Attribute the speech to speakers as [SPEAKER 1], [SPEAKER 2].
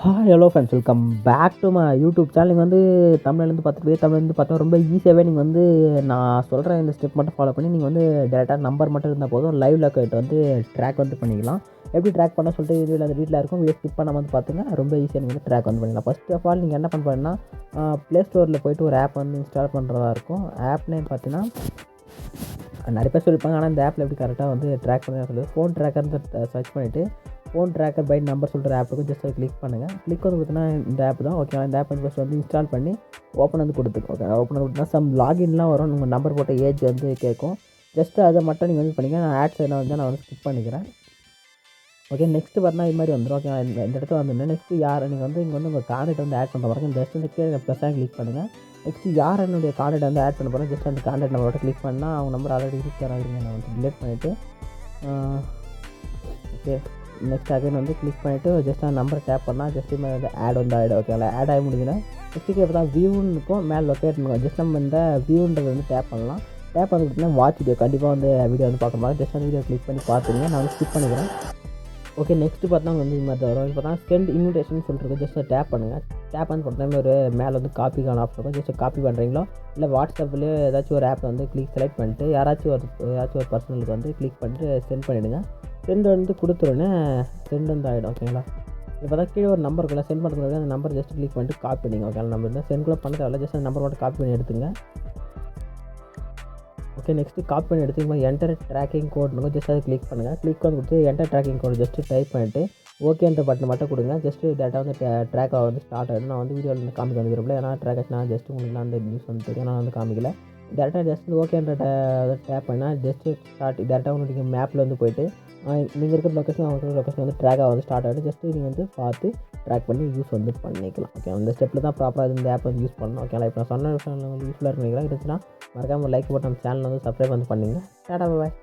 [SPEAKER 1] Hi hello friends, welcome back to my YouTube channel. நீங்கள் வந்து தமிழ்லேருந்து பார்த்துட்டு தமிழ்லேருந்து பார்த்தா ரொம்ப ஈஸியாகவே நீங்கள் வந்து நான் சொல்கிற இந்த ஸ்டெப் மட்டும் ஃபாலோ பண்ணி நீங்கள் வந்து டேரெக்டாக நம்பர் மட்டும் இருந்தால் போதும், லைவ் லொக்கேட் வந்து ட்ராக் வந்து பண்ணிக்கலாம். எப்படி ட்ராக் பண்ண சொல்லிட்டு வீடியோவில் அந்த வீட்டில் இருக்கும், வீடியோ ஸ்கிப் பண்ணாமல் வந்து பார்த்துங்க. ரொம்ப ஈஸியாக நீங்கள் வந்து ட்ராக் வந்து பண்ணிக்கலாம். ஃபர்ஸ்ட் ஆஃப் ஆல் நீங்கள் என்ன பண்ணணும்னா ப்ளே ஸ்டோரில் போய்ட்டு ஒரு ஆப் வந்து இன்ஸ்டால் பண்ணுறதா இருக்கும். ஆப் நேம் பார்த்தீங்கன்னா நிறைய பேர் சொல்லியிருப்பாங்க, ஆனால் இந்த ஆப்பில் எப்படி கரெக்டாக வந்து ட்ராக் பண்ணி சொல்லுது. ஃபோன் ட்ராக்கர்னு சர்ச் பண்ணிவிட்டு ஃபோன் ட்ராக்கர் பை நம்பர் சொல்கிற ஆப் இருக்கும். ஜஸ்ட் கிளிக் பண்ணுங்கள். கிளிக் வந்து பார்த்தீங்கன்னா இந்த ஆப் தான். ஓகே, இந்த ஆப் வந்து ஃபஸ்ட் வந்து இன்ஸ்டால் பண்ணி ஓப்பன் வந்து கொடுத்துருக்கு. ஓகே, ஓப்பன் வந்து கொடுத்தா சம் லாகின்லாம் வரும். உங்கள் நம்பர் போட்ட ஏஜ் வந்து கேட்கும். ஜஸ்ட்டு அதை மட்டும் நீங்கள் வந்து பண்ணிங்க. நான் ஆட்ஸ் என்ன வந்து நான் வந்து ஸ்கிப் பண்ணிக்கிறேன். ஓகே, நெக்ஸ்ட்டு பார்த்தீங்கன்னா இது மாதிரி வந்துடும். ஓகே, இந்த இடத்துல வந்துடும். நெக்ஸ்ட்டு யார் நீங்கள் வந்து இங்கே வந்து உங்கள் கான்டாக்ட் வந்து ஆட் பண்ணுற மாதிரி ஜஸ்ட் வந்து கீழே ப்ளஸ்ஸாக கிளிக் பண்ணுங்கள். நெக்ஸ்ட்டு யார் என்னுடைய கான்டாக்ட் வந்து ஆட் பண்ண போகிறேன், ஜஸ்ட் அந்த கான்டாக்ட் நம்பரோட கிளிக் பண்ணால் அவங்க நம்பர் ஆல்ரெடி இருக்கிறாங்க. நான் வந்து டிலீட் பண்ணிவிட்டு ஓகே, நெக்ஸ்ட் அகைன் வந்து கிளிக் பண்ணிவிட்டு ஜஸ்ட் அந்த நம்பரை டேப் பண்ணால் ஜஸ்ட் இது வந்து ஆட் வந்து ஆகிடும். ஓகேங்களா, ஆட் ஆகி முடிஞ்சுன்னா நெக்ஸ்ட்டுக்கு இப்போ தான் வியூன்னு இருக்கும், மேலே லொக்கேட் பண்ணுவோம். ஜஸ்ட் நம்ம இந்த வியூன்றது வந்து டேப் பண்ணலாம். டேப் வந்து பார்த்தீங்கன்னா வாட்ச் வீடியோ, கண்டிப்பாக வந்து வீடியோ வந்து பார்க்குற மாதிரி ஜஸ்ட் அந்த வீடியோ கிளிக் பண்ணி பார்த்துங்க. நான் வந்து ஸ்கிப் பண்ணிக்கிறேன். ஓகே, நெக்ஸ்ட்டு பார்த்தா வந்து இது மாதிரி வரும். இப்போ தான் சென்ட் இன்விடேஷன் சொல்லிட்டு ஜஸ்ட் டேப் பண்ணுங்கள். டேப் வந்து பார்த்தீங்கன்னா ஒரு மேலே வந்து காப்பிக்கான ஆப்ஷன் இருக்கும். ஜஸ்ட் காப்பி பண்ணுறீங்களோ இல்லை வாட்ஸ்அப்லேயே ஏதாச்சும் ஒரு ஆப் வந்து செலக்ட் பண்ணிட்டு யாராச்சும் ஒரு பர்சனலுக்கு வந்து கிளிக் பண்ணிட்டு சென்ட் பண்ணிவிடுங்க. சென்ட் வந்து கொடுத்துருன்னு சென்ட் வந்து ஆகிடும். ஓகேங்களா, இப்போ தான் கீழே ஒரு நம்பர் இருக்குல்ல, சென்ட் பண்ணுறது அந்த நம்பர் ஜஸ்ட் கிளிக் பண்ணிட்டு காப்பி பண்ணிங்க. ஓகே, அந்த நம்பர் தான் சென்ட் கூட பண்ண தேவையில்ல, ஜஸ்ட் அந்த நம்பர் மட்டும் காப்பி பண்ணி எடுத்துங்க. ஓகே, நெக்ஸ்ட்டு காப்பி பண்ணி எடுத்துக்கும்போது என்டர் ட்ராக்கிங் கோட் இருக்கும். ஜஸ்ட் அதை கிளிக் பண்ணுங்கள். கிளிக் வந்து கொடுத்து enter tracking code just type பண்ணிவிட்டு ஓகேன்ற பட்டன் மட்டும் கொடுங்க. ஜஸ்ட்டு டேட்டா வந்து ட்ராக் வந்து ஸ்டார்ட் ஆகிடும். நான் வந்து வீடியோவில் வந்து காமிக்க வந்து விரும்பல, ஏன்னா ட்ராக் ஆச்சுன்னா ஜஸ்ட் உங்களுக்கு நான் அந்த நியூஸ் வந்து தெரியும், நான் வந்து காமிக்கல. டேரெக்டாக ஜஸ்ட் ஓகேன்ற டேப் பண்ணால் ஜஸ்ட்டு ஸ்டார்ட் டேரெக்டாக உங்களுக்கு நீங்கள் மேப்பில் வந்து போய்ட்டு நீங்கள் இருக்கிற லொக்கேஷன் அவங்க இருக்கிற லொக்கேஷன் வந்து ட்ராக்காக வந்து ஸ்டார்ட் ஆகிடும். ஜஸ்ட்டு நீங்கள் வந்து பார்த்து ட்ராக் பண்ணி யூஸ் வந்து பண்ணிக்கலாம். ஓகே, அந்த ஸ்டெப்பில் தான் ப்ராப்பராக இந்த ஆப் வந்து யூஸ் பண்ணணும். ஓகேங்களா, இப்போ நான் சொன்ன விஷயம் வந்து யூஸ்ஃபுல்லாக இருந்துச்சுன்னா மறக்காமல் லைக் போட்டு நம்ம சேனல் வந்து சப்ஸ்கிரைப் வந்து பண்ணிங்க. டாடா, பாய்.